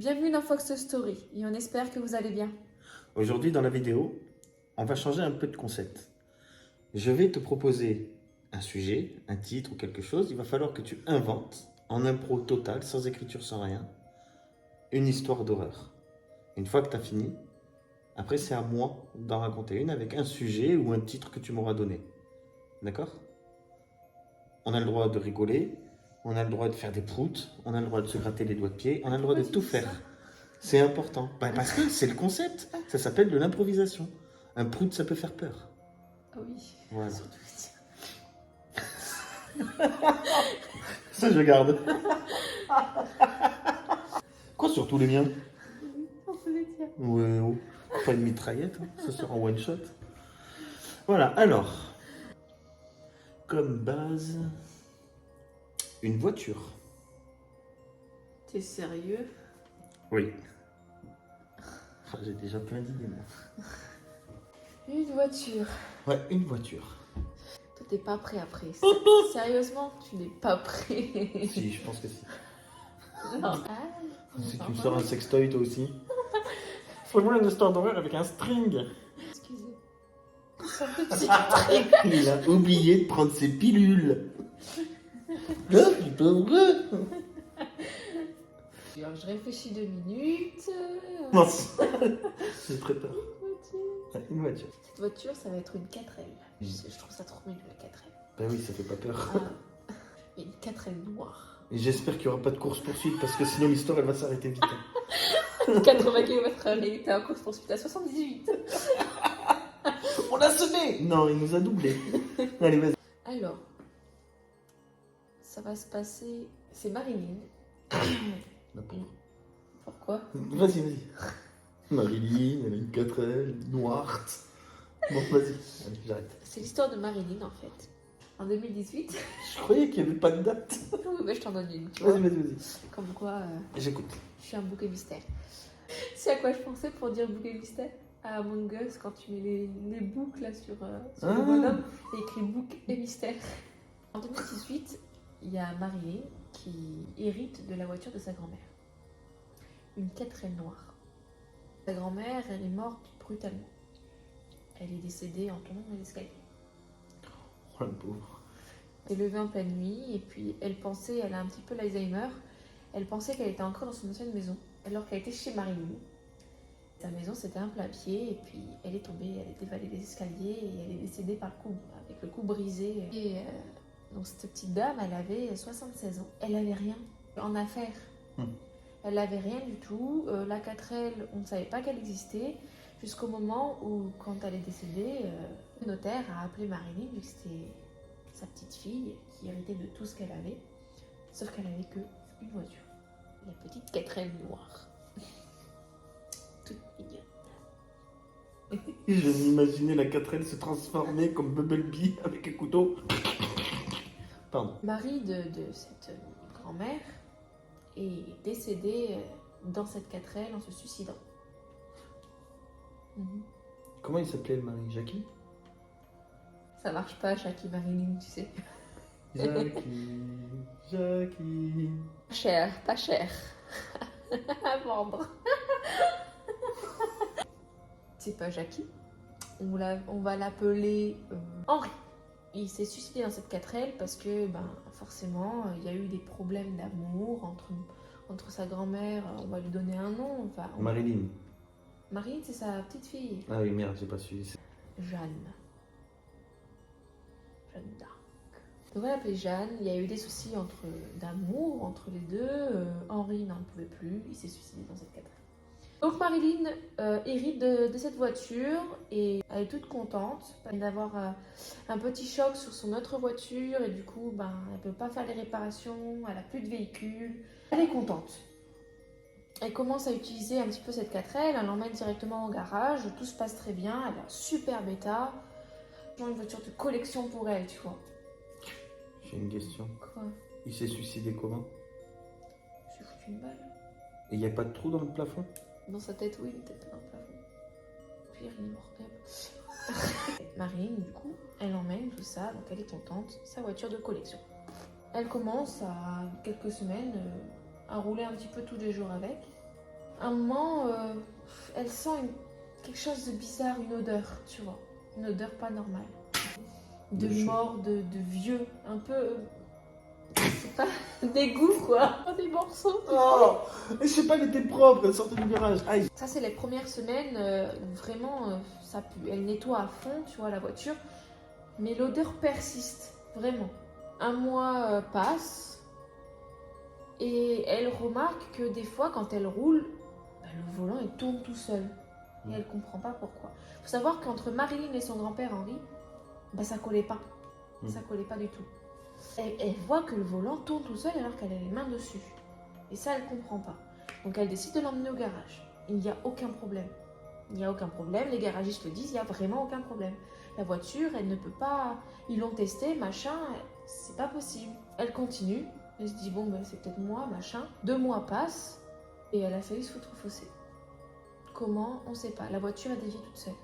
Bienvenue dans Fox Story et on espère que vous allez bien. Aujourd'hui, dans la vidéo, on va changer un peu de concept. Je vais te proposer un sujet, un titre ou quelque chose. Il va falloir que tu inventes, en impro total, sans écriture, sans rien, une histoire d'horreur. Une fois que tu as fini, après c'est à moi d'en raconter une avec un sujet ou un titre que tu m'auras donné. D'accord? On a le droit de rigoler, on a le droit de faire des proutes, on a le droit de se gratter les doigts de pied, on a le droit de tout faire. C'est important. Parce que c'est le concept. Ça s'appelle de l'improvisation. Un prout, ça peut faire peur. Ah oui, Voilà. surtout. Ça, je garde. Quoi, surtout les miens? On peut le dire. Ouais, oh. Pas une mitraillette, hein. Ça sera en one shot. Voilà, alors. Comme base, une voiture. T'es sérieux? Oui. Ah, j'ai déjà plein d'idées, moi. Une voiture. Ouais, une voiture. Toi, t'es pas prêt après. Sérieusement, tu n'es pas prêt. Si, je pense que si. Non. Si tu me sors un sextoy, toi aussi. Faut-moi une histoire d'horreur avec un string. Excusez. C'est un peu psychiatrique. Il a oublié de prendre ses pilules. Là, il peut ouvrir. Alors, je réfléchis 2 minutes. Non, j'ai très peur. Voiture. Ouais, une voiture. Cette voiture, ça va être une 4L. Je trouve ça trop mignon, la 4L. Ben oui, ça fait pas peur. Ah. Et une 4L noire. Et j'espère qu'il n'y aura pas de course-poursuite parce que sinon l'histoire elle va s'arrêter vite. 80 km/h, il était en course poursuite à 78. On l'a semé. Non, il nous a doublé. Allez, vas-y. Alors, ça va se passer. C'est Marilyn. La pauvre. Pourquoi? Vas-y. Marilyn, elle a une 4L, noire. Bon, vas-y. Allez, j'arrête. C'est l'histoire de Marilyn en fait. En 2018. Je croyais qu'il n'y avait pas de date. Oui, mais je t'en donne une. Tu vois. Vas-y. Comme quoi, J'écoute. je suis un bouquet mystère. C'est à quoi je pensais pour dire bouquet mystère? À Among Us, quand tu mets les boucles là sur le bonhomme, il y a écrit bouquet mystère. En 2018, il y a Marilyn qui hérite de la voiture de sa grand-mère. Une 4L noire. Sa grand-mère, elle est morte brutalement. Elle est décédée en tombant dans les escaliers. Oh, la pauvre. Elle s'est levée en pleine nuit et puis elle pensait, elle a un petit peu l'Alzheimer, elle pensait qu'elle était encore dans son ancienne maison alors qu'elle était chez Marilyn. Sa maison c'était un plein pied et puis elle est tombée, elle est dévalée des escaliers et elle est décédée par le coup, avec le cou brisé. Et donc cette petite dame, elle avait 76 ans. Elle n'avait rien en affaires. Elle n'avait rien du tout. La 4L, on ne savait pas qu'elle existait jusqu'au moment où, quand elle est décédée, le notaire a appelé Marilyn vu que c'était sa petite fille qui héritait de tout ce qu'elle avait, sauf qu'elle avait que une voiture. La petite 4L noire. Toute mignonne. Je m'imaginais la 4L se transformer comme Bumblebee avec un couteau. Pardon. Marie de cette grand-mère est décédée dans cette 4L en se suicidant. Comment il s'appelait le mari? Jackie? Ça marche pas, Jackie Marilyn, tu sais. Jackie. Pas cher. À vendre. C'est pas Jackie. On va l'appeler Henri. Il s'est suicidé dans cette 4L parce que, forcément, il y a eu des problèmes d'amour entre sa grand-mère. On va lui donner un nom. Enfin, Marilyn. Marilyn, c'est sa petite fille. Ah oui, merde, j'ai pas suivi. Jeanne d'Arc. Donc on va l'appeler Jeanne. Il y a eu des soucis d'amour entre les deux. Henri n'en pouvait plus. Il s'est suicidé dans cette 4L. Donc Marilyn hérite de cette voiture et elle est toute contente d'avoir un petit choc sur son autre voiture et du coup elle peut pas faire les réparations, elle a plus de véhicule. Elle est contente. Elle commence à utiliser un petit peu cette 4L, elle l'emmène directement au garage, tout se passe très bien, elle a un super bêta. Genre une voiture de collection pour elle, tu vois. J'ai une question. Quoi? Il s'est suicidé comment? J'ai foutu une balle. Et il n'y a pas de trou dans le plafond? Dans sa tête, oui, peut-être dans le plafond. Pire, il est mort. Marine, du coup, elle emmène tout ça, donc elle est contente, sa voiture de collection. Elle commence à quelques semaines à rouler un petit peu tous les jours avec. un moment, elle sent quelque chose de bizarre, une odeur, tu vois. Une odeur pas normale. De De chaud. mort, de vieux, un peu... c'est pas d'égout, quoi. Des morceaux. Oh, je sais pas, elle était propre, elle sortait du garage. Aïe. Ça, c'est les premières semaines où vraiment ça pue. Elle nettoie à fond, tu vois, la voiture. Mais l'odeur persiste, vraiment. Un mois passe et elle remarque que des fois, quand elle roule, le volant il tourne tout seul. Et elle comprend pas pourquoi. Il faut savoir qu'entre Marilyn et son grand-père Henri, ça collait pas. Ça collait pas du tout. Elle voit que le volant tourne tout seul alors qu'elle a les mains dessus. Et ça, elle comprend pas. Donc elle décide de l'emmener au garage. Il n'y a aucun problème. Il n'y a aucun problème. Les garagistes le disent, il n'y a vraiment aucun problème. La voiture, elle ne peut pas... Ils l'ont testée, machin, c'est pas possible. Elle continue. Elle se dit, bon, c'est peut-être moi, machin. 2 mois passent et elle a failli se foutre au fossé. Comment? On sait pas. La voiture a dévié toute seule.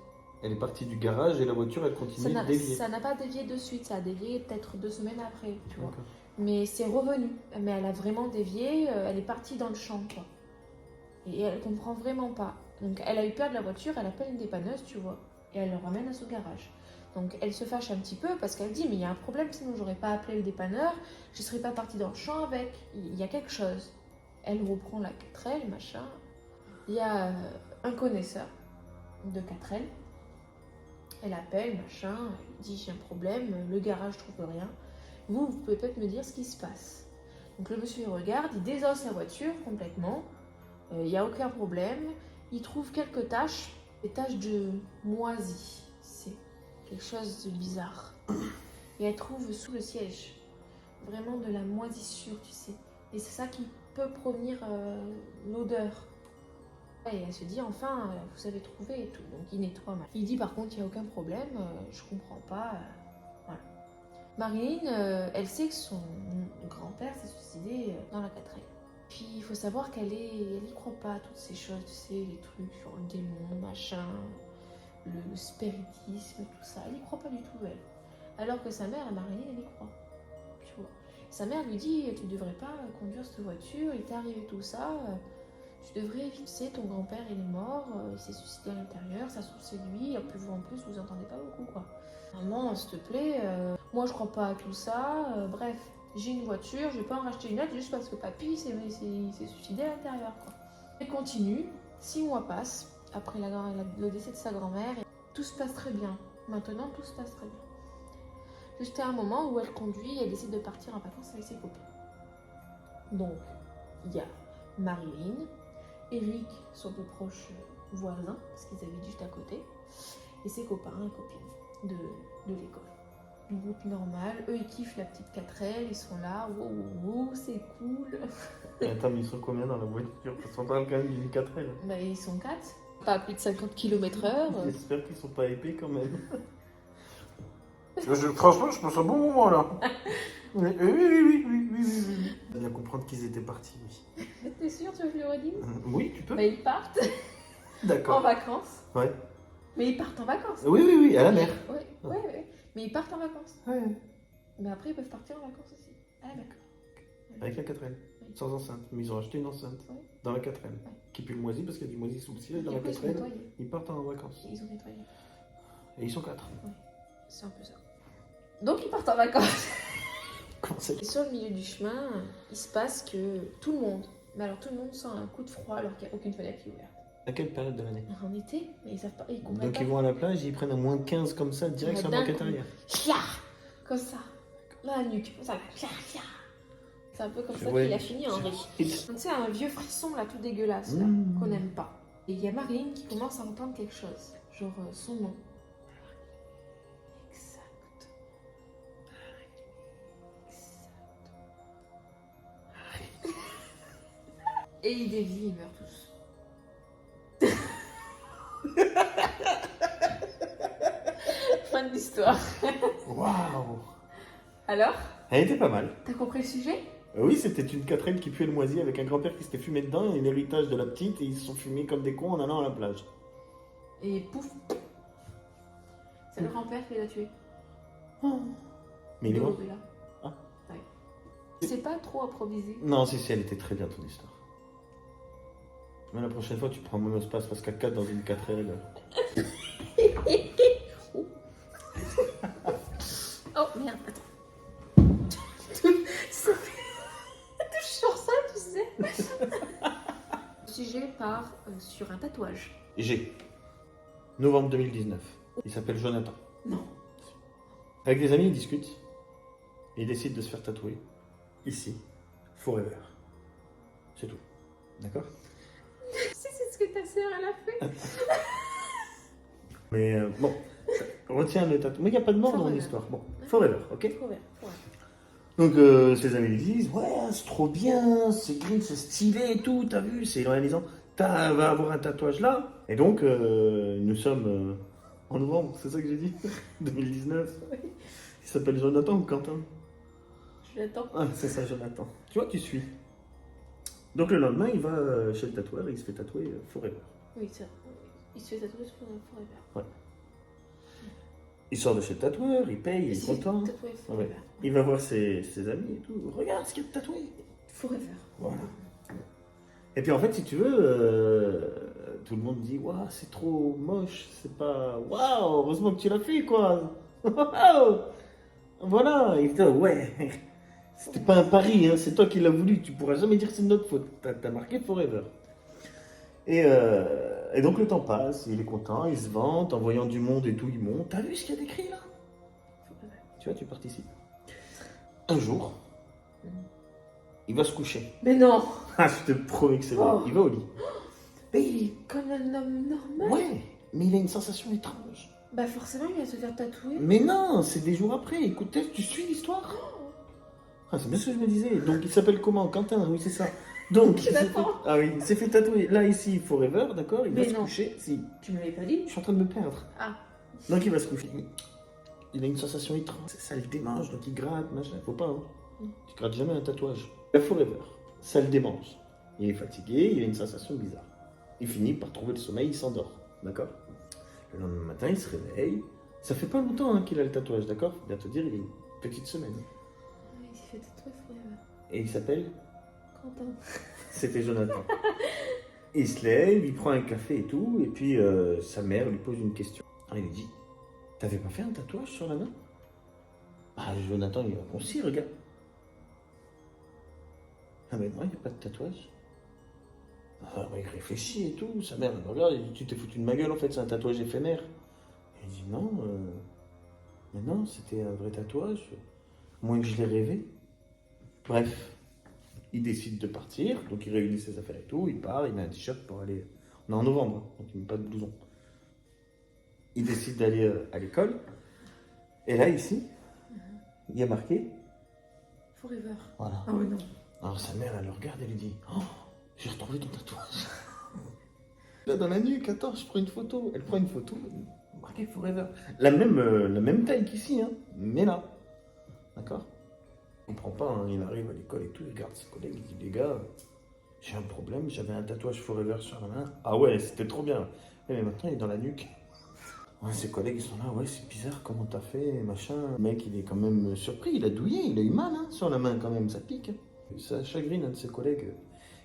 Elle est partie du garage et la voiture, elle continue de dévier. Ça n'a pas dévié de suite, ça a dévié peut-être 2 semaines après, tu vois. D'accord. Mais c'est revenu. Mais elle a vraiment dévié, elle est partie dans le champ, quoi. Et elle comprend vraiment pas. Donc elle a eu peur de la voiture, elle appelle une dépanneuse, tu vois. Et elle le ramène à son garage. Donc elle se fâche un petit peu parce qu'elle dit, mais il y a un problème, sinon j'aurais pas appelé le dépanneur, je serais pas partie dans le champ avec, il y a quelque chose. Elle reprend la 4L, machin. Il y a un connaisseur de 4L. Elle appelle, machin, elle dit j'ai un problème, le garage trouve rien. Vous pouvez peut-être me dire ce qui se passe. Donc le monsieur il regarde, il désosse la voiture complètement, il n'y a aucun problème. Il trouve quelques taches, des taches de moisi. C'est quelque chose de bizarre. Et elle trouve sous le siège vraiment de la moisissure, tu sais. Et c'est ça qui peut provenir l'odeur. Et elle se dit, enfin, vous avez trouvé et tout. Donc il nettoie. Il dit, par contre, il n'y a aucun problème, je comprends pas. Voilà. Marilyn, elle sait que son grand-père s'est suicidé dans la 4L. Puis il faut savoir qu'elle y croit pas à toutes ces choses, tu sais, les trucs sur le démon, machin, le spiritisme, tout ça. Elle y croit pas du tout, elle. Alors que sa mère, la Marilyn, elle y croit. Tu vois. Sa mère lui dit, tu devrais pas conduire cette voiture, il t'est arrivé tout ça. Tu devrais éviter, ton grand-père il est mort, il s'est suicidé à l'intérieur, ça se trouve c'est lui, et puis vous en plus vous entendez pas beaucoup quoi. Maman, s'il te plaît, moi je crois pas à tout ça, bref, j'ai une voiture, je vais pas en racheter une autre juste parce que papy s'est suicidé à l'intérieur quoi. Elle continue, 6 mois passent, après le décès de sa grand-mère, et tout se passe très bien. Maintenant tout se passe très bien. Jusqu'à un moment où elle conduit et elle décide de partir en vacances avec ses copains. Donc, il y a Marilyn, Eric, son plus proche voisin, parce qu'ils habitent juste à côté, et ses copains et copines de l'école. Une route normale, eux ils kiffent la petite 4L, ils sont là, wow, c'est cool. Attends, mais ils sont combien dans la voiture? Parce qu'on parle quand même d'une 4L. Ils sont 4, pas à plus de 50 km/h. J'espère qu'ils sont pas épais quand même. Franchement, je passe un bon moment là. Oui. On vient comprendre qu'ils étaient partis, oui. T'es sûr, tu veux que je le redise? Oui, tu peux. Ils partent en D'accord. vacances. Ouais. Mais ils partent en vacances. Oui, à la mer. Oui. Mais ils partent en vacances. Ouais. Mais après, ils peuvent partir en vacances aussi. À la mer. Avec la 4L. Oui. Sans enceinte. Mais ils ont acheté une enceinte. Oui. Dans la 4L. Qui pue le moisi parce qu'il y a du moisi sous le siège. Dans Du la coup, ils sont 4L. nettoyés. Ils partent en vacances. Ils ont nettoyé. Et ils sont 4. C'est un peu ça. Donc, ils partent en vacances. Comment ça? Et sur le milieu du chemin, il se passe que tout le monde, mais alors tout le monde sent un coup de froid alors qu'il n'y a aucune fenêtre qui est ouverte. À quelle période de l'année? En été, mais ils savent pas, ils comprennent Donc pas. ils vont à la plage, ils prennent à moins 15 comme ça, direct sur la banquette arrière. Chia, comme ça, la nuque, comme ça, chia. C'est un peu comme ça Ouais. qu'il a fini, Henri. Tu sais, un vieux frisson là, tout dégueulasse, là, qu'on n'aime pas. Et il y a Marilyn qui commence à entendre quelque chose, genre son nom. Exact. Et ils dévient, ils meurent tous. Fin de l'histoire. Waouh! Alors, Elle était pas mal. t'as compris le sujet? Oui, c'était une 4L qui puait le moisi avec un grand-père qui s'était fumé dedans et un héritage de la petite et ils se sont fumés comme des cons en allant à la plage. Et pouf. C'est le grand-père qui l'a tué. Mais il est mort? Dorothea. Ah. Ouais. C'est pas trop improvisé. Non, si, elle était très bien ton histoire. Mais la prochaine fois, tu prends monospace parce qu'à 4 dans une 4L. Oh merde, attends. Ça fait toujours ça, tu sais. Le sujet part sur un tatouage. J'ai. Novembre 2019. Il s'appelle Jonathan. Non. Avec des amis, ils discutent. Et ils décident de se faire tatouer. Ici. Forever. C'est tout. D'accord? C'est ce que ta sœur, elle a fait. Mais bon, retiens le tatouage. Mais il n'y a pas de mort dans Forever. l'histoire. Bon, forever, ok? Forever. Donc ses amis lui disent, ouais, c'est trop bien, c'est green, c'est stylé et tout, t'as vu? C'est réalisant. Va avoir un tatouage là. Et donc, nous sommes en novembre, c'est ça que j'ai dit? 2019. Oui. Il s'appelle Jonathan ou Quentin? Je l'attends. Ah, c'est ça, Jonathan. Tu vois, tu suis. Donc le lendemain, il va chez le tatoueur et il se fait tatouer Forever. Oui, c'est vrai. Il se fait tatouer sur Forever. Il sort de chez le tatoueur, il paye, il est content. Tatoué Forever. Ouais. Il va voir ses amis et tout. Regarde ce qu'il y a de tatoué. Forever. Voilà. Et puis en fait, si tu veux, tout le monde dit waouh, c'est trop moche, c'est pas waouh, heureusement que tu l'as fait quoi. Waouh. Voilà, il dit ouais, c'était pas un pari, hein, c'est toi qui l'as voulu, tu pourras jamais dire que c'est de notre faute. T'as marqué Forever. Et donc le temps passe, il est content, il se vante, en voyant du monde et tout, il monte. T'as vu ce qu'il y a d'écrit là? Tu vois, tu participes. Un jour, il va se coucher. Mais non. Ah, je te promets que c'est vrai. Oh. Il va au lit. Mais il est... Comme un homme normal. Ouais, mais il a une sensation étrange. Bah forcément, il va se faire tatouer. Mais non, c'est des jours après. Écoute, tu suis l'histoire? Ah, c'est bien ce que je me disais. Donc il s'appelle comment? Quentin, oui, c'est ça. Donc, ah oui, il s'est fait tatouer là, ici, Forever, d'accord? Il va Mais se non. coucher. Si, Tu me l'avais pas dit? je suis en train de me perdre. Ah. Donc il va se coucher. Il a une sensation étrange. Ça le démange, donc il gratte, machin. Faut pas, hein. Tu grattes jamais un tatouage. La Forever, ça le démange. Il est fatigué, il a une sensation bizarre. Il finit par trouver le sommeil, il s'endort, d'accord? Le lendemain matin, il se réveille. Ça fait pas longtemps hein, qu'il a le tatouage, d'accord? Faut bien te dire, il a une petite semaine. Il s'est fait tatouer Forever. Et il s'appelle? Quentin. C'était Jonathan. Il se lève, il prend un café et tout, et puis sa mère lui pose une question. Il lui dit, t'avais pas fait un tatouage sur la main? Ah, Jonathan, il répond, si, regarde. Ah, mais moi, il n'y a pas de tatouage. Ah, bah, il réfléchit et tout. Sa mère, elle le regarde, il dit, tu t'es foutu de ma gueule, en fait, c'est un tatouage éphémère. Il dit, non, mais non, c'était un vrai tatouage. Moins que je l'ai rêvé. Bref, il décide de partir, donc il réunit ses affaires et tout, il part, il met un t-shirt pour aller... On est en novembre, hein, donc il met pas de blouson. Il décide d'aller à l'école. Et là, ici, il y a marqué... Forever. Voilà. Ah ouais, non. Alors sa mère, elle le regarde et lui dit, oh, j'ai retrouvé ton tatouage. Là, dans la nuque, attends, je prends une photo. Elle prend une photo, marqué Forever. La même taille qu'ici, hein, mais là. D'accord? Il comprend pas, hein, il arrive à l'école et tout, il regarde ses collègues, il dit, les gars, j'ai un problème, j'avais un tatouage Forever sur la main. Ah ouais, c'était trop bien. Mais maintenant, il est dans la nuque. Ouais, ses collègues, ils sont là, ouais, c'est bizarre, comment t'as fait, machin. Le mec, il est quand même surpris, il a douillé, il a eu mal, hein, sur la main quand même, ça pique. Ça chagrine un de ses collègues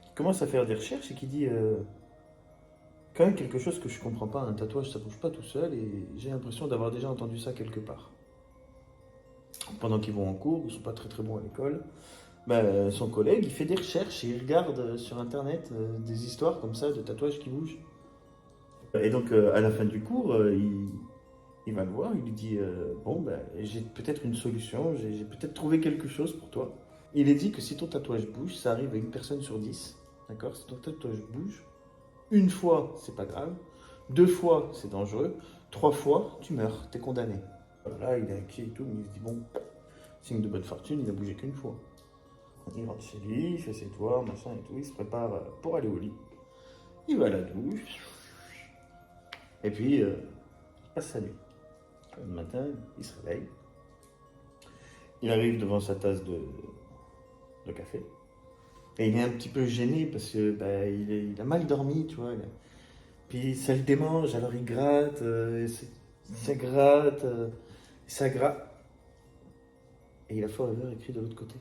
qui commence à faire des recherches et qui dit quand même quelque chose que je comprends pas, un tatouage ça bouge pas tout seul et j'ai l'impression d'avoir déjà entendu ça quelque part. Pendant qu'ils vont en cours, ils sont pas très très bons à l'école, ben, son collègue il fait des recherches et il regarde sur internet des histoires comme ça de tatouages qui bougent. Et donc à la fin du cours, il va le voir, il lui dit bon ben j'ai peut-être une solution, j'ai peut-être trouvé quelque chose pour toi. Il est dit que si ton tatouage bouge, ça arrive à une personne sur 10. D'accord? Si ton tatouage bouge, une fois, c'est pas grave. 2 fois, c'est dangereux. 3 fois, tu meurs, t'es condamné. Là, il est inquiet et tout, mais il se dit bon, signe de bonne fortune, il a bougé qu'une fois. Il rentre chez lui, il fait ses devoirs, machin et tout, il se prépare pour aller au lit. Il va à la douche. Et puis, il passe sa nuit. Le matin, il se réveille. Il arrive devant sa tasse de café. Et il est un petit peu gêné parce que bah, il a mal dormi, tu vois. Puis ça le démange, alors il gratte, ça gratte, ça gratte. Et il a Forever écrit de l'autre côté.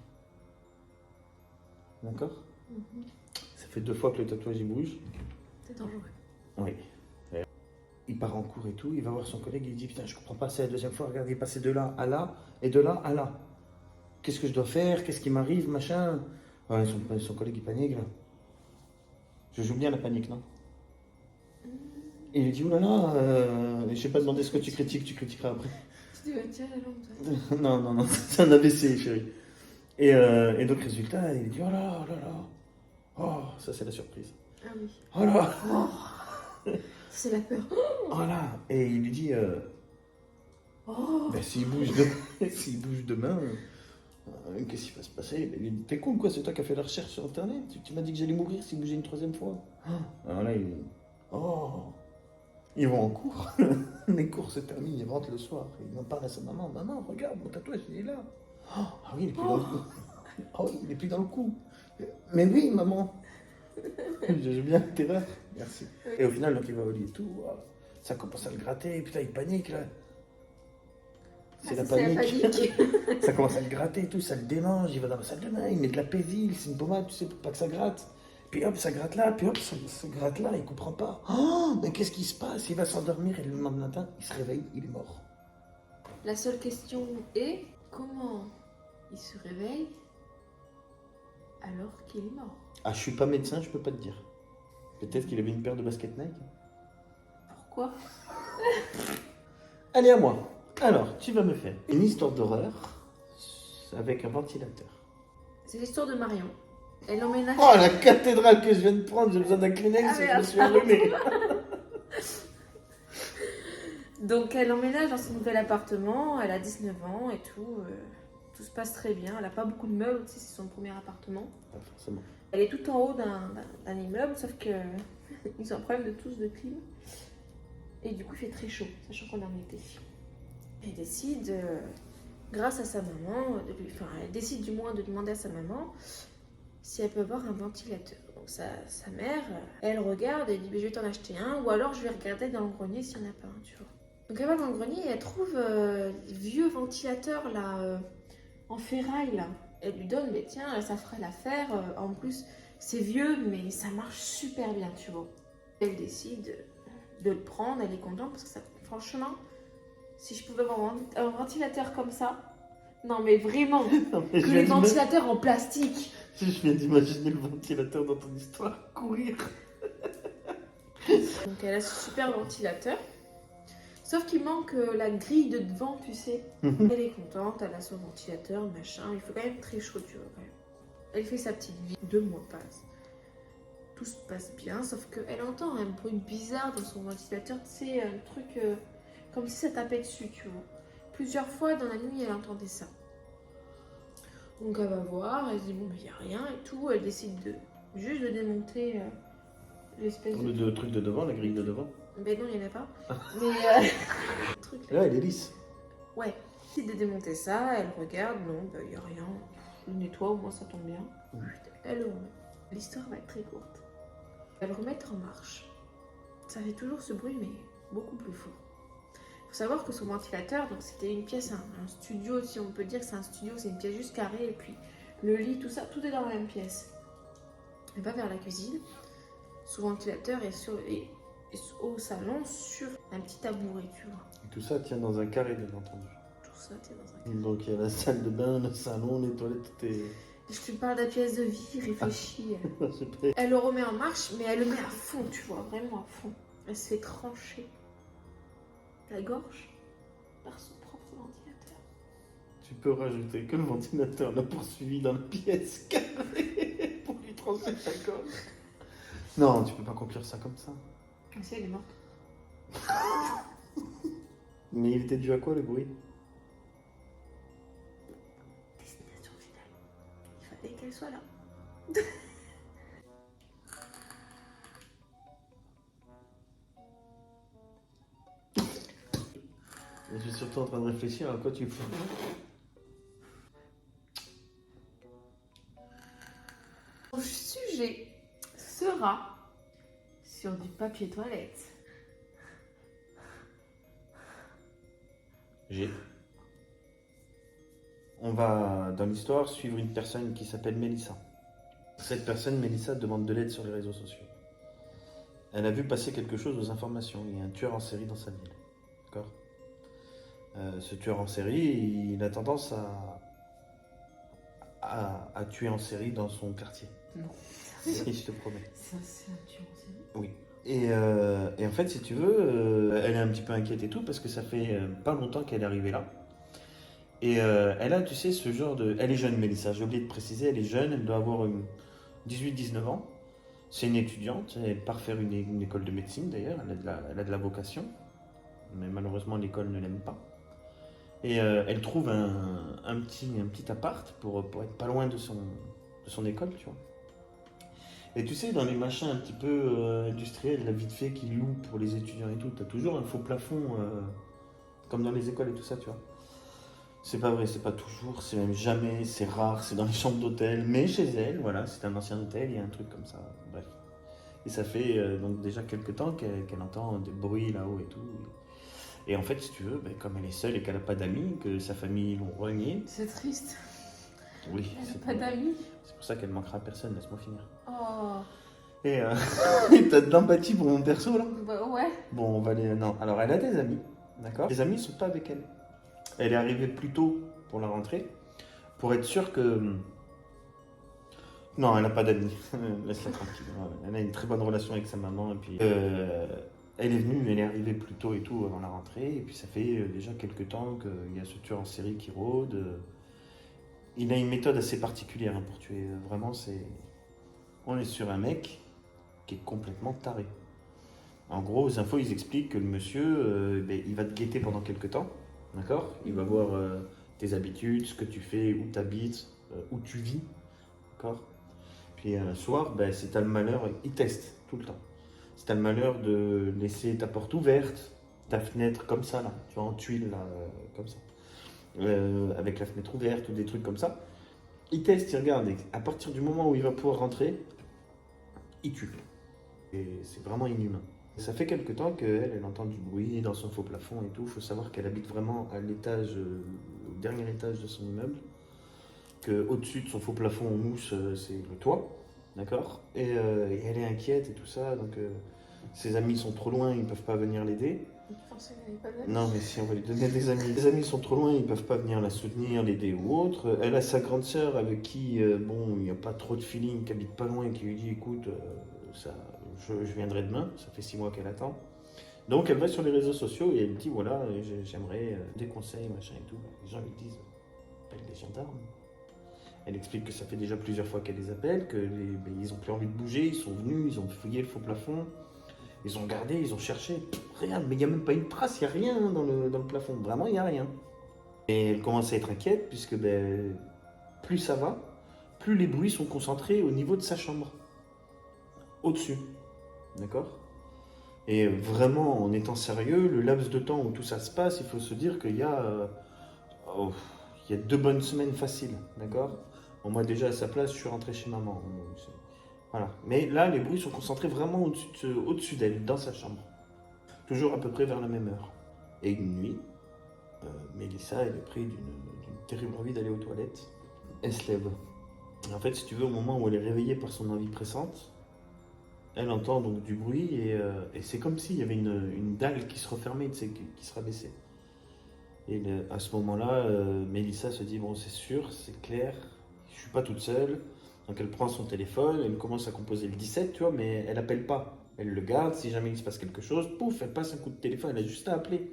D'accord? Ça fait 2 fois que le tatouage il bouge. C'est dangereux. Oui. Il part en cours et tout, il va voir son collègue, il dit putain, je comprends pas, c'est la deuxième fois, regarde, il est passé de là à là et de là à là. Qu'est-ce que je dois faire? Qu'est-ce qui m'arrive, machin? Ouais, son collègue il panique là. Je joue bien la panique, non? Et il lui dit oulala, je t'ai pas demandé ce que tu critiqueras après. Tu devais tirer la lampe, toi. Non, c'est un AVC, chérie. Et donc, résultat, il dit oh là là, oh là là. Oh, ça c'est la surprise. Ah oui. Oh là, Oh, c'est la peur. oh là. Et il lui dit Oh. ben, s'il bouge, s'il bouge demain, qu'est-ce qui va se passer? Ben, il dit t'es con quoi, c'est toi qui as fait la recherche sur internet. Tu m'as dit que j'allais mourir s'il bougeait une troisième fois. Alors là, oh. Ils vont en cours. Les cours se terminent, ils rentrent le soir. Il en parle à sa maman. Maman, regarde, mon tatouage, il est là. Oh, ah oui, il est plus dans le coup. Oh, il est plus dans le coup. Mais oui, maman. J'ai bien terreur. Merci. Et au final, donc, il va au lit et tout. Oh, ça commence à le gratter. Putain, il panique là. C'est la panique. Ça commence à le gratter et tout. Ça le démange. Il va dans la salle de bain. Il met de la péville. C'est une pommade, tu sais, pour pas que ça gratte. Puis hop, ça gratte là, puis hop, ça gratte là, il comprend pas. Oh, mais qu'est-ce qui se passe? Il va s'endormir et le lendemain matin, il se réveille, il est mort. La seule question est comment il se réveille alors qu'il est mort? Ah, je suis pas médecin, je peux pas te dire. Peut-être qu'il avait une paire de baskets Nike. Pourquoi? Allez, à moi. Alors, tu vas me faire une histoire d'horreur avec un ventilateur. C'est l'histoire de Marion. Elle emménage. Oh, la cathédrale que je viens de prendre, j'ai besoin d'un Kleenex et je me suis allumé. Donc elle emménage dans son nouvel appartement, elle a 19 ans et tout. Tout se passe très bien. Elle n'a pas beaucoup de meubles, tu sais, c'est son premier appartement. Pas forcément. Elle est tout en haut d'un immeuble, sauf que ils ont un problème de tous de clim. Et du coup, il fait très chaud, sachant qu'on est en été. Elle décide, grâce à sa maman, elle décide du moins de demander à sa maman si elle peut avoir un ventilateur. Donc sa mère, elle regarde et dit je vais t'en acheter un, ou alors je vais regarder dans le grenier s'il n'y en a pas un, tu vois. Donc elle va dans le grenier et elle trouve des vieux ventilateurs là, en ferraille là. Elle lui donne, mais tiens, ça ferait l'affaire. En plus, c'est vieux, mais ça marche super bien, tu vois. Elle décide de le prendre, elle est contente parce que ça, franchement, si je pouvais avoir un ventilateur comme ça, non mais vraiment, Non, mais que les ventilateurs en plastique. Je viens d'imaginer le ventilateur dans ton histoire courir. Donc elle a ce super ventilateur. Sauf qu'il manque la grille de devant, tu sais. Elle est contente, elle a son ventilateur, machin. Il fait quand même très chaud, tu vois. Quand même. Elle fait sa petite vie. 2 mois passent. Tout se passe bien, sauf qu'elle entend un bruit bizarre dans son ventilateur. Tu sais, un truc comme si ça tapait dessus, tu vois. Plusieurs fois dans la nuit, elle entendait ça. Donc elle va voir, elle se dit bon, mais il n'y a rien et tout. Elle décide juste de démonter l'espèce de... Le truc de devant, la grille de devant. Ben non, il n'y en a pas. Mais le truc là, il est lisse. Ouais, elle décide de démonter ça, elle regarde, non, ben il n'y a rien. Elle nettoie, au moins ça tombe bien. Elle le remet. L'histoire va être très courte. Elle le remet en marche. Ça fait toujours ce bruit, mais beaucoup plus fort. Il faut savoir que son ventilateur, donc c'était une pièce, un studio, si on peut dire que c'est un studio, c'est une pièce juste carrée, et puis le lit, tout ça, tout est dans la même pièce. Elle va vers la cuisine. Son ventilateur est au salon sur un petit tabouret, tu vois. Et tout ça tient dans un carré, bien entendu. Tout ça tient dans un carré. Donc il y a la salle de bain, le salon, les toilettes, tout est... Je te parle de la pièce de vie, réfléchis. Elle le remet en marche, mais elle le met à fond, tu vois, vraiment à fond. Elle se fait trancher la gorge par son propre ventilateur. Tu peux rajouter que le ventilateur l'a poursuivi dans la pièce carrée pour lui trancher la gorge. Non, tu peux pas conclure ça comme ça. Ah si, elle est morte. Mais il était dû à quoi le bruit? Destination finale. Il fallait qu'elle soit là. Je suis surtout en train de réfléchir à quoi tu fais. Le sujet sera sur du papier toilette. On va, dans l'histoire, suivre une personne qui s'appelle Mélissa. Cette personne, Mélissa, demande de l'aide sur les réseaux sociaux. Elle a vu passer quelque chose aux informations. Il y a un tueur en série dans sa ville. D'accord. Ce tueur en série, il a tendance à tuer en série dans son quartier. Non. Et je te promets. Ça, c'est un tueur en série. Oui. Et en fait, si tu veux, elle est un petit peu inquiète et tout parce que ça fait pas longtemps qu'elle est arrivée là. Et elle a, tu sais, ce genre de... Elle est jeune, Mélissa, j'ai oublié de préciser, elle est jeune, elle doit avoir 18-19 ans. C'est une étudiante, elle part faire une école de médecine d'ailleurs, elle a de la vocation, mais malheureusement l'école ne l'aime pas. Et elle trouve un petit appart pour être pas loin de son école, tu vois. Et tu sais, dans les machins un petit peu industriels, la vite fait, qui louent pour les étudiants et tout, t'as toujours un faux plafond, comme dans les écoles et tout ça, tu vois. C'est pas vrai, c'est pas toujours, c'est même jamais, c'est rare, c'est dans les chambres d'hôtel, mais chez elle, voilà, c'est un ancien hôtel, il y a un truc comme ça, bref. Et ça fait donc déjà quelques temps qu'elle entend des bruits là-haut et tout. Et en fait, si tu veux, ben, comme elle est seule et qu'elle n'a pas d'amis, que sa famille l'ont reniée, C'est triste. oui, Elle c'est n'a pas d'amis. c'est pour ça qu'elle manquera à personne, laisse-moi finir. Oh. Et t'as de l'empathie pour mon perso là? Bah ouais. Bon, on va aller. Non, alors elle a des amis, d'accord? Les amis ne sont pas avec elle. Elle est arrivée plus tôt pour la rentrée, pour être sûre que. Non, elle n'a pas d'amis. Laisse-la tranquille. Elle a une très bonne relation avec sa maman. Et puis, elle est venue, elle est arrivée plus tôt et tout avant la rentrée. Et puis, ça fait déjà quelques temps qu'il y a ce tueur en série qui rôde. Il a une méthode assez particulière hein, pour tuer. Vraiment, c'est. On est sur un mec qui est complètement taré. En gros, aux infos, ils expliquent que le monsieur, ben, il va te guetter pendant quelques temps. D'accord? Il va voir tes habitudes, ce que tu fais, où tu habites, où tu vis. D'accord? Puis un soir, ben, si tu as le malheur, il teste tout le temps. Si tu as le malheur de laisser ta porte ouverte, ta fenêtre comme ça, là, tu vois, en tuile, là, comme ça, avec la fenêtre ouverte ou des trucs comme ça, il teste, il regarde. Et à partir du moment où il va pouvoir rentrer, il tue. Et c'est vraiment inhumain. Ça fait quelque temps qu'elle entend du bruit dans son faux plafond et tout. Il faut savoir qu'elle habite vraiment à l'étage, au dernier étage de son immeuble. Qu'au-dessus de son faux plafond en mousse, c'est le toit. D'accord et elle est inquiète et tout ça. Donc ses amis sont trop loin, ils ne peuvent pas venir l'aider. Je pensais qu'elle n'avait pas d'amis. Non, mais si on va lui donner des amis. Les amis sont trop loin, ils ne peuvent pas venir la soutenir, l'aider ou autre. Elle a sa grande sœur avec qui, bon, il n'y a pas trop de feeling, qui habite pas loin et qui lui dit écoute, je viendrai demain, ça fait 6 mois qu'elle attend. Donc elle va sur les réseaux sociaux et elle dit voilà, j'aimerais des conseils, machin et tout. Les gens lui disent appelle les gendarmes. Elle explique que ça fait déjà plusieurs fois qu'elle les appelle, qu'ils n'ont plus envie de bouger, ils sont venus, ils ont fouillé le faux plafond. Ils ont regardé, ils ont cherché, rien, mais il n'y a même pas une trace, il n'y a rien dans le plafond, vraiment il n'y a rien. Et elle commence à être inquiète puisque ben, plus ça va, plus les bruits sont concentrés au niveau de sa chambre, au-dessus, d'accord? Et vraiment, en étant sérieux, le laps de temps où tout ça se passe, il faut se dire qu'il y a, il y a 2 bonnes semaines faciles, d'accord? Bon, moi déjà à sa place, je suis rentré chez maman. Voilà. Mais là, les bruits sont concentrés vraiment au-dessus d'elle, dans sa chambre. Toujours à peu près vers la même heure. Et une nuit, Mélissa, elle est prise d'une terrible envie d'aller aux toilettes. Elle se lève. Et en fait, si tu veux, au moment où elle est réveillée par son envie pressante, elle entend donc du bruit et c'est comme s'il y avait une dalle qui se refermait, tu sais, qui se rabaissait. Et à ce moment-là, Mélissa se dit, bon, c'est sûr, c'est clair, je suis pas toute seule. Donc elle prend son téléphone, elle commence à composer le 17, tu vois, mais elle appelle pas. Elle le garde, si jamais il se passe quelque chose, pouf, elle passe un coup de téléphone, elle a juste à appeler.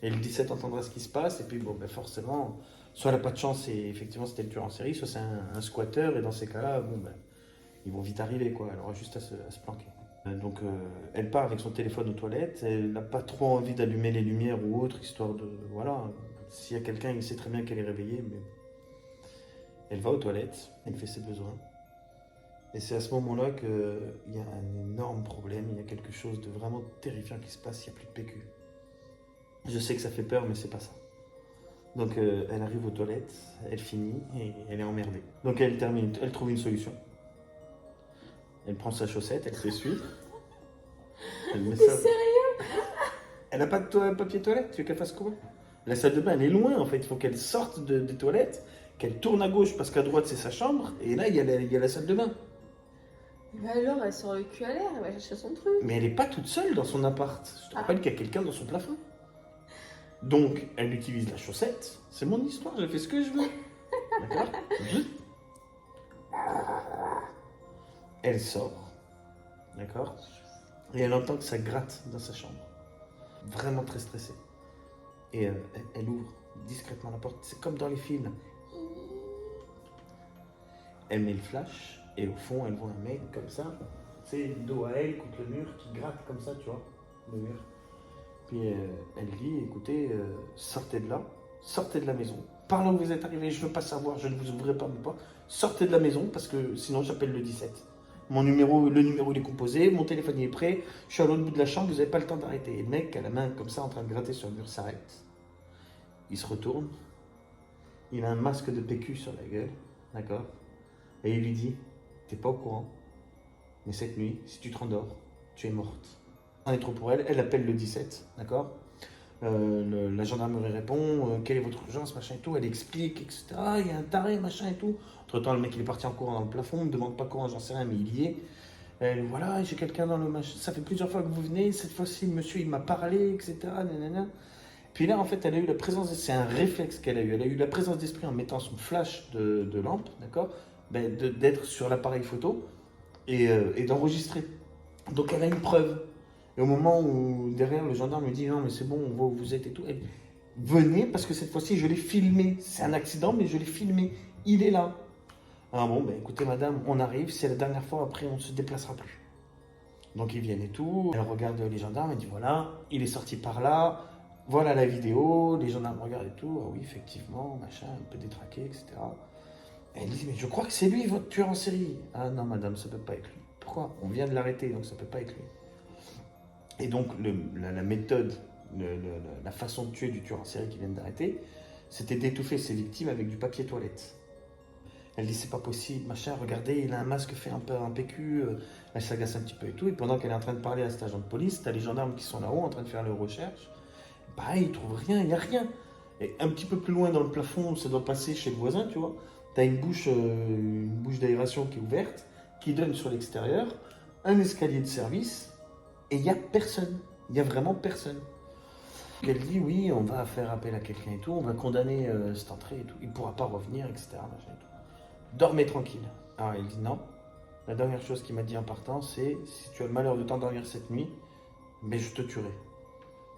Et le 17 entendra ce qui se passe, et puis bon, ben forcément, soit elle n'a pas de chance et effectivement c'était le tueur en série, soit c'est un squatter, et dans ces cas-là, bon, ben, ils vont vite arriver, quoi, elle aura juste à se planquer. Donc elle part avec son téléphone aux toilettes, elle n'a pas trop envie d'allumer les lumières ou autre, histoire de, voilà, s'il y a quelqu'un, il sait très bien qu'elle est réveillée, mais elle va aux toilettes, elle fait ses besoins. Et c'est à ce moment-là qu'il y a un énorme problème, il y a quelque chose de vraiment terrifiant qui se passe, il n'y a plus de PQ. Je sais que ça fait peur, mais c'est pas ça. Donc elle arrive aux toilettes, elle finit et elle est emmerdée. Donc elle trouve une solution. Elle prend sa chaussette, elle s'essuie. Elle met ça. Sérieux? Elle n'a pas de papier toilette, tu veux qu'elle fasse quoi? La salle de bain, elle est loin en fait, il faut qu'elle sorte des toilettes, qu'elle tourne à gauche parce qu'à droite c'est sa chambre, et là il y a la salle de bain. Mais alors, elle sort le cul à l'air, elle va chercher son truc. Mais elle n'est pas toute seule dans son appart. Je te rappelle qu'il y a quelqu'un dans son plafond. Donc, elle utilise la chaussette. C'est mon histoire, je fais ce que je veux. D'accord? Elle sort. D'accord? Et elle entend que ça gratte dans sa chambre. Vraiment très stressée. Et elle ouvre discrètement la porte. C'est comme dans les films. Elle met le flash. Et au fond, elle voit un mec comme ça. Tu sais, dos à elle, contre le mur, qui gratte comme ça, tu vois, le mur. Puis elle dit, écoutez, sortez de là, sortez de la maison. Par là où vous êtes arrivé, je ne veux pas savoir, je ne vous ouvrirai pas mes portes. Sortez de la maison, parce que sinon j'appelle le 17. Le numéro il est composé, mon téléphone il est prêt, je suis à l'autre bout de la chambre, vous n'avez pas le temps d'arrêter. Et le mec, à la main comme ça, en train de gratter sur le mur, s'arrête. Il se retourne, il a un masque de PQ sur la gueule, d'accord? Et il lui dit, t'es pas au courant, mais cette nuit, si tu te rendors, tu es morte. On est trop pour elle, elle appelle le 17, d'accord? La gendarmerie répond, quelle est votre urgence, machin et tout, elle explique, etc. Il y a un taré, machin et tout. Entre-temps, le mec il est parti en courant dans le plafond, on ne me demande pas comment, j'en sais rien, mais il y est. Voilà, j'ai quelqu'un dans le machin, ça fait plusieurs fois que vous venez, cette fois-ci, le monsieur il m'a parlé, etc. Nanana. Puis là, en fait, elle a eu la présence, c'est un réflexe qu'elle a eu, elle a eu la présence d'esprit en mettant son flash de lampe, d'accord? D'être sur l'appareil photo et d'enregistrer. Donc elle a une preuve. Et au moment où derrière le gendarme me dit non mais c'est bon, on voit où vous êtes et tout, elle, venez parce que cette fois-ci je l'ai filmé. C'est un accident mais je l'ai filmé. Il est là. Ah bon, ben écoutez madame, on arrive, c'est la dernière fois, après on ne se déplacera plus. Donc ils viennent et tout, elle regarde les gendarmes, elle dit voilà, il est sorti par là, voilà la vidéo, les gendarmes regardent et tout, ah oui effectivement, machin, un peu détraqué, etc. Et elle dit mais je crois que c'est lui votre tueur en série. Ah non madame, ça peut pas être lui. Pourquoi? On vient de l'arrêter, donc ça peut pas être lui. Et donc, la méthode, la façon de tuer du tueur en série qui vient d'arrêter, c'était d'étouffer ses victimes avec du papier toilette. Elle dit, c'est pas possible, machin, regardez, il a un masque fait un peu un PQ, elle s'agace un petit peu et tout. Et pendant qu'elle est en train de parler à cet agent de police, t'as les gendarmes qui sont là-haut en train de faire leurs recherches. Pareil, ils trouvent rien, il n'y a rien. Et un petit peu plus loin dans le plafond, ça doit passer chez le voisin, tu vois. T'as une bouche d'aération qui est ouverte, qui donne sur l'extérieur, un escalier de service. Et il n'y a personne, il n'y a vraiment personne. Elle dit oui, on va faire appel à quelqu'un et tout, on va condamner cette entrée et tout, il ne pourra pas revenir, etc. Machin et tout. Dormez tranquille. Alors elle dit non, la dernière chose qu'il m'a dit en partant, c'est si tu as le malheur de t'endormir cette nuit, ben je te tuerai.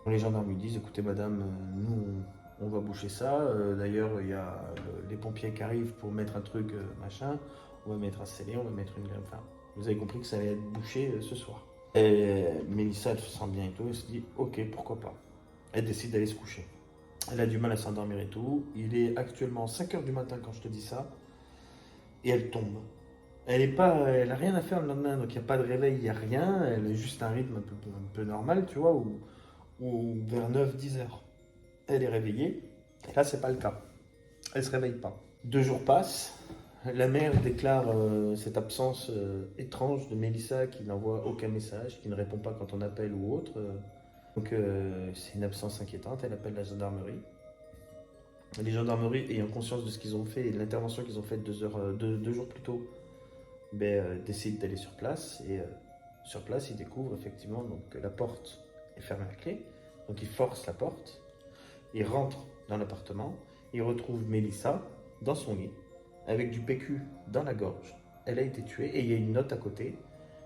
Les gendarmes lui disent écoutez madame, nous on va boucher ça, d'ailleurs il y a les pompiers qui arrivent pour mettre un truc machin, on va mettre un scellé, on va mettre une... Enfin, vous avez compris que ça allait être bouché ce soir. Et Mélissa, elle se sent bien et tout, elle se dit ok, pourquoi pas. Elle décide d'aller se coucher. Elle a du mal à s'endormir et tout. Il est actuellement 5h du matin quand je te dis ça. Et elle tombe. Elle n'a rien à faire le lendemain, donc il n'y a pas de réveil, il n'y a rien. Elle a juste un rythme un peu normal, tu vois, ou vers 9-10 heures. Elle est réveillée. Et là, c'est pas le cas. Elle se réveille pas. 2 jours passent. La mère déclare cette absence étrange de Mélissa qui n'envoie aucun message, qui ne répond pas quand on appelle ou autre. Donc c'est une absence inquiétante, elle appelle la gendarmerie. Les gendarmeries, ayant conscience de ce qu'ils ont fait et de l'intervention qu'ils ont faite 2 jours plus tôt, décident d'aller sur place. Et sur place, ils découvrent effectivement donc, que la porte est fermée à clé. Donc ils forcent la porte, ils rentrent dans l'appartement, ils retrouvent Mélissa dans son lit, avec du PQ dans la gorge. Elle a été tuée et il y a une note à côté.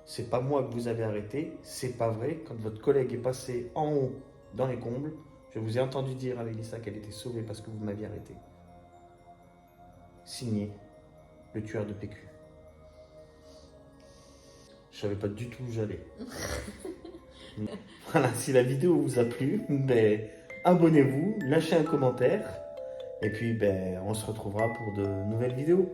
C'est pas moi que vous avez arrêté, c'est pas vrai. Quand votre collègue est passé en haut dans les combles, je vous ai entendu dire à Mélissa qu'elle était sauvée parce que vous m'aviez arrêté. Signé le tueur de PQ. Je savais pas du tout où j'allais. Voilà, si la vidéo vous a plu, abonnez-vous, lâchez un commentaire. Et puis, on se retrouvera pour de nouvelles vidéos.